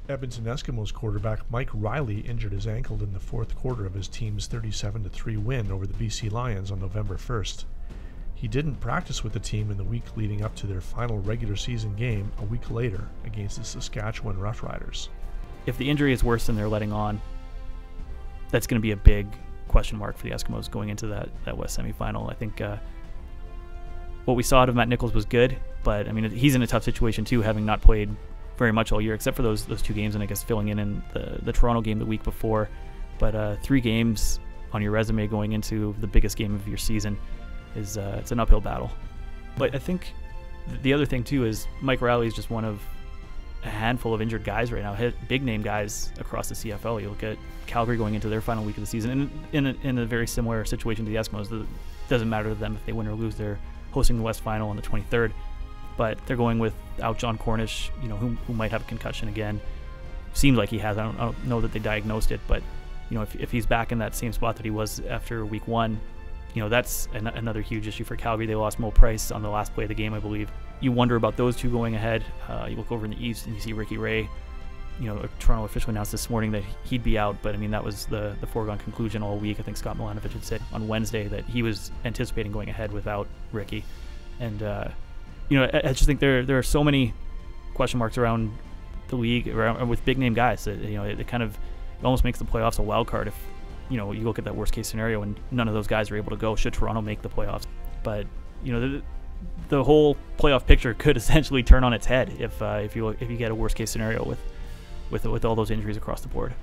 Edmonton Eskimos quarterback Mike Reilly injured his ankle in the fourth quarter of his team's 37-3 win over the BC Lions on November 1st. He didn't practice with the team in the week leading up to their final regular season game a week later against the Saskatchewan Roughriders. If the injury is worse than they're letting on, that's going to be a big question mark for the Eskimos going into that West semifinal. I think what we saw out of Matt Nichols was good, but I mean he's in a tough situation too, having not played very much all year except for those two games, and I guess filling in the Toronto game the week before. But 3 games on your resume going into the biggest game of your season is it's an uphill battle. But I think the other thing too is Mike Reilly is just one of a handful of injured guys right now, big name guys across the CFL. You look at Calgary going into their final week of the season, and in a very similar situation to the Eskimos. It doesn't matter to them if they win or lose. They're hosting the West Final on the 23rd, but they're going without John Cornish, who might have a concussion again. Seems like he has. I don't know that they diagnosed it, but if he's back in that same spot that he was after week 1, that's another huge issue for Calgary. They lost Mo Price on the last play of the game, I believe. You wonder about those two going ahead. You look over in the East and you see Ricky Ray. Toronto officially announced this morning that he'd be out, but I mean that was the foregone conclusion all week. I think Scott Milanovic had said on Wednesday that he was anticipating going ahead without Ricky. And I just think there are so many question marks around the league with big name guys that it almost makes the playoffs a wild card if you look at that worst case scenario and none of those guys are able to go should Toronto make the playoffs. But the whole playoff picture could essentially turn on its head if you get a worst case scenario with all those injuries across the board.